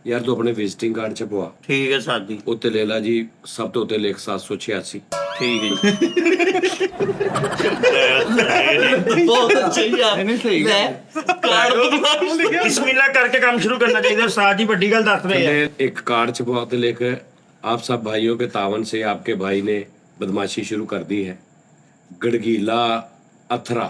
ਯਾਰ ਤੂੰ ਆਪਣੇ ਵਿਜ਼ਿਟਿੰਗ ਕਾਰਡ ਚ ਪਵਾ, ਠੀਕ ਹੈ ਸਰ ਜੀ, ਉੱਤੇ ਲੈ ਲਾ ਜੀ ਸਭ ਤੋਂ ਉੱਤੇ ਲਿਖ 786। ਠੀਕ ਹੈ ਜੀ। ਬਹੁਤ ਅੱਛੀ ਯਾਰ ਨਹੀਂ ਸਹੀ ਲੈ ਕਾਰਡ ਬਿਸਮਿਲ੍ਲਾ ਕਰਕੇ ਕੰਮ ਸ਼ੁਰੂ ਕਰਨਾ ਚਾਹੀਦਾ ਉਸਤਾਦ ਜੀ, ਵੱਡੀ ਗੱਲ ਦੱਸ ਰਹੇ ਆ। थल्ले एक कार्ड छपवा के लिख, आप सब भाइयों के तावन से आपके भाई ने बदमाशी शुरू कर दी है। गड़गीला अथरा,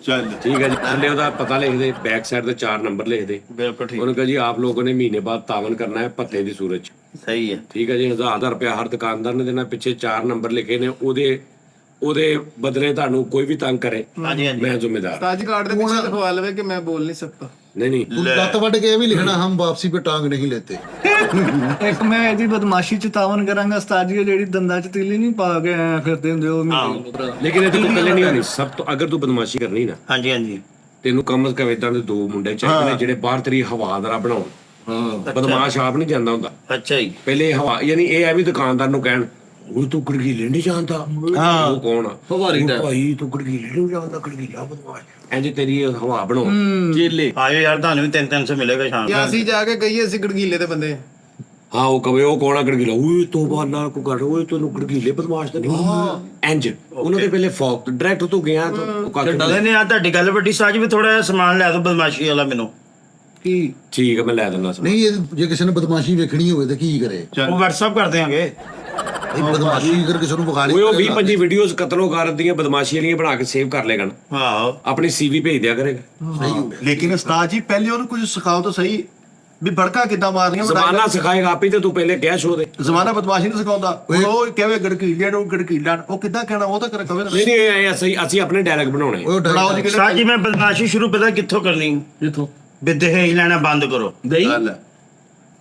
ਚੱਲ ठीक है जी। थल्ले ओदा पता लिख दे, बैक साइड ते 4 नंबर लिख दे। ਬਿਲਕੁਲ ਠੀਕ, उन्होंने कहा जी आप लोगों ने महीने बाद तावन करना है भत्ते दी सूरत च। ਸਹੀ ਹੈ। ठीक है जी, 1000 रुपया हर दुकानदार ने देना। पिछे 4 नंबर लिखे ने, ਉਹਦੇ ਬਦਲੇ ਤੁਹਾਨੂੰ ਕੋਈ ਵੀ ਤੰਗ ਕਰੇ ਹਾਂਜੀ ਹਾਂਜੀ, ਮੈਂ ਜ਼ਿੰਮੇਦਾਰ। ताज कार्ड ਦੇ ਪਿੱਛੇ ਲਿਖਵਾ ਲਵੇ ਕਿ ਮੈਂ ਬੋਲ ਨਹੀਂ ਸਕਦਾ। नहीं नहीं, तू लत वट के भी लिखना, हम वापसी पे टांग नहीं लेते। ਇੱਕ ਮੈਂ ਇਹਦੀ ਬਦਮਾਸ਼ੀ ਚ ਤਾਵਨ ਕਰਾਂਗਾ ਉਸਤਾਦ ਜੀ, ਜਿਹੜੀ ਦੰਦਾਂ ਚ ਤੀਲੀ ਨਹੀਂ ਪਾ ਕੇ ਐਂ ਫਿਰਦੇ ਹੁੰਦੇ ਉਹ लेकिन ਇਹਦੇ ਕੋਲ ਇਕੱਲੇ ਨਹੀਂ ਹੋਣੀ। ਸਭ ਤੋਂ ਅਗਰ ਤੂੰ ਬਦਮਾਸ਼ੀ ਕਰਨੀ ਨਾ, ਹਾਂਜੀ ਹਾਂਜੀ, ਤੈਨੂੰ ਕਮ ਸੇ ਕਮ ਇਦਾਂ ਦੇ 2 ਮੁੰਡੇ ਚਾਹੀਦੇ ਨੇ ਜਿਹੜੇ ਬਾਹਰ ਤੇਰੀ ਹਵਾਦਾਰਾ ਬਣਾਉਣ। ਬਦਮਾਸ਼ ਆਪ ਨਹੀਂ ਜਾਂਦਾ ਹੁੰਦਾ, ਅੱਛਾ ਜੀ, ਪਹਿਲੇ ਹਵਾ, ਯਾਨੀ ਇਹ ਹੈ ਵੀ ਦੁਕਾਨਦਾਰ ਨੂੰ ਕਹਿਣ ਉਹ ਤੂੰ ਗੜਗੀਲੇ ਨਹੀਂ ਜਾਣਦਾ। ਉਹ ਕੌਣ ਆ? ਫਵਾਰੀ ਦਾ। ਉਹ ਭਾਈ ਤੂੰ ਗੜਗੀਲੇ ਨਹੀਂ ਜਾਣਦਾ, ਗੜਗੀਲਾ ਬਦਮਾਸ਼। ਇੰਜ ਤੇਰੀ ਇਹ ਹਵਾ ਬਣਾਉ। ਚੇਲੇ ਆਇਓ ਯਾਰ, ਤੁਹਾਨੂੰ ਵੀ 300 ਮਿਲੇਗਾ ਸ਼ਾਮ ਕਿ ਨੂੰ। ਅਸੀਂ ਜਾ ਕੇ ਕਹੀਏ ਅਸੀਂ ਗੜਗੀਲੇ ਦੇ ਬੰਦੇ ਹਾਂ ਉਹ ਕਵੇ ਉਹ ਕੌਣ ਆ ਗੜਗੀਲਾ, ਓਏ ਤੋਬਾ ਅੱਲਾ ਕੋ ਕਰ, ਓਏ ਤੈਨੂੰ ਗੜਗੀਲੇ ਬਦਮਾਸ਼ ਤੇ ਨਹੀਂ। ਇੰਜ ਉਹਨਾਂ ਦੇ ਪਹਿਲੇ ਫੌਕ ਡਾਇਰੈਕਟ ਤੂੰ ਗਿਆ ਤਾਂ ਉਹ ਕੱਖ ਨਹੀਂ ਨਹੀਂ, ਆ ਤੁਹਾਡੀ ਗੱਲ ਵੱਡੀ ਸਾਜ ਵੀ, ਥੋੜਾ ਜਿਹਾ ਸਮਾਨ ਲੈ ਦਿਓ ਬਦਮਾਸ਼ੀ ਵਾਲਾ ਮੈਨੂੰ। ਕੀ ਠੀਕ ਹੈ ਮੈਂ ਲੈ ਦਿੰਦਾ ਸਮਾਂ। ਨਹੀਂ ਇਹ ਜੇ ਕਿਸੇ ਨੇ ਬਦਮਾਸ਼ੀ ਵੇਖਣੀ ਹੋਵੇ ਤਾਂ ਕੀ ਕਰੇ? ਉਹ WhatsApp ਕਰ ਦਿਆਂਗੇ। ਇਹ ਬਦਮਾਸ਼ੀ ਅਗਰ ਕਿਸੇ ਨੂੰ ਵਿਖਾ ਲਈ ਓਏ ਉਹ 20-25 ਵੀਡੀਓਜ਼ ਕਤਲੋਗਾਰਤ ਦੀਆਂ ਬਦਮਾਸ਼ੀ ਵਾਲੀਆਂ ਬਣਾ ਕੇ ਸੇਵ ਕਰ ਲੇਗਾ, ਆਹੋ, ਆਪਣੀ ਸੀਵੀ ਭੇਜ ਦਿਆ ਕਰੇਗਾ। ਸਹੀ ਹੋ ਗਿਆ। ਲੇਕਿਨ ਉਸਤਾਦ ਜੀ ਪਹਿਲੇ ਉਹਨੂੰ ਕੁਝ ਸਿਖਾਓ ਤਾਂ ਸਹੀ ਵੀ ਭੜਕਾ ਕਿੱਦਾਂ ਮਾਰਨੀਆਂ। ਜ਼ਮਾਨਾ ਸਿਖਾਏਗਾ ਆਪੀ, ਤੇ ਤੂੰ ਪਹਿਲੇ ਕਹਿ ਸ਼ੋ ਦੇ। ਜ਼ਮਾਨਾ ਬਦਮਾਸ਼ੀ ਨਹੀਂ ਸਿਖਾਉਂਦਾ। ਹੁਣ ਉਹ ਕਹੇ ਗੜਕੀਲੇ ਨੂੰ ਗੜਕੀਲਾ, ਉਹ ਕਿੱਦਾਂ ਕਹਿਣਾ? ਉਹ ਤਾਂ ਕਰ ਕਵੇ ਨਹੀਂ ਨਹੀਂ ਇਹ ਅਸੀਂ ਆਪਣੇ ਡਾਇਲੌਗ ਬਣਾਉਣੇ। ਉਹ ਬਣਾਓ ਜੀ ਸਾਜ ਜੀ, ਮੈਂ ਬਦਮਾਸ਼ੀ ਸ਼ੁਰੂ ਪਤਾ ਕਿੱਥੋਂ ਕਰਨੀ? ਜਿੱਥੋਂ ਵੀ ਦਹੇਜ ਲੈਣਾ ਬੰਦ ਕਰੋ, ਦਹੀਂ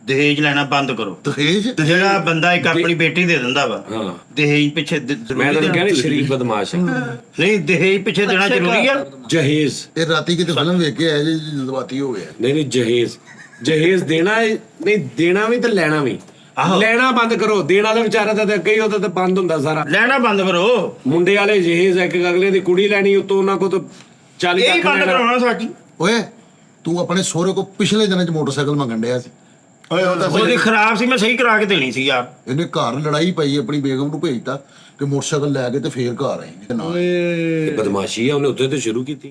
ਦਹੇਜ ਲੈਣਾ ਬੰਦ ਕਰੋ। ਦਹੇਜ ਜਿਹੜਾ ਬੰਦਾ ਇੱਕ ਆਪਣੀ ਬੇਟੀ ਦੇ ਦਿੰਦਾ ਵਾ, ਹਾਂ ਦਹੇਜ ਪਿੱਛੇ ਜ਼ਰੂਰੀ ਮੈਂ ਤਾਂ ਦੇਣਾ? ਕਹਿੰਦਾ ਸ਼ਰੀਫ ਬਦਮਾਸ਼ ਹੈ। ਨਹੀਂ, ਦਹੇਜ ਪਿੱਛੇ ਦੇਣਾ ਜ਼ਰੂਰੀ ਆ। ਜਹੇਜ਼, ਇਹ ਰਾਤੀ ਕਿਤੇ ਫਿਲਮ ਵੇਖ ਕੇ ਆਏ ਜੀ, ਜਜ਼ਬਾਤੀ ਹੋ ਗਿਆ। ਨਹੀਂ ਨਹੀਂ ਜਹੇਜ਼, ਜਹੇਜ਼ ਦੇਣਾ ਹੈ, ਨਹੀਂ ਦੇਣਾ ਵੀ ਤੇ ਲੈਣਾ ਵੀ। ਆਹੋ। ਲੈਣਾ ਬੰਦ ਕਰੋ, ਦੇਣ ਵਾਲੇ ਵਿਚਾਰਾ ਤਾਂ ਅੱਗੇ ਹੀ ਉਹਦਾ ਤਾਂ ਬੰਦ ਹੁੰਦਾ ਸਾਰਾ। ਲੈਣਾ ਬੰਦ ਕਰੋ, ਮੁੰਡੇ ਵਾਲੇ ਜਹੇਜ਼ ਇੱਕ ਅਗਲੇ ਦੀ ਕੁੜੀ ਲੈਣੀ, ਉਤੋਂ ਉਹਨਾਂ ਕੋ ਤਾਂ 40 ਇਹ ਬੰਦ ਕਰਾਉਣਾ ਸਾਜੀ। ਓਏ ਤੂੰ ਆਪਣੇ ਸਹੁਰੇ ਕੋ ਪਿਛਲੇ ਦਿਨਾਂ 'ਚ ਮੋਟਰਸਾਈਕਲ ਮੰਗਣ ਡਿਆ ਸੀ। ਓਏ ਉਹ ਤਾਂ ਉਹਦੀ ਖਰਾਬ ਸੀ, ਮੈਂ ਸਹੀ ਕਰਾ ਕੇ ਦੇਣੀ ਸੀ ਯਾਰ। ਇਹਨੇ ਘਰ ਲੜਾਈ ਪਈ, ਆਪਣੀ ਬੇਗਮ ਨੂੰ ਭੇਜਤਾ ਕਿ ਮੋਟਰਸਾਈਕਲ ਲੈ ਕੇ ਤੇ ਫੇਰ ਘਰ ਆਈ। ਬਦਮਾਸ਼ੀ ਆ, ਉਹਨੇ ਉੱਤੇ ਤੋਂ ਸ਼ੁਰੂ ਕੀਤੀ।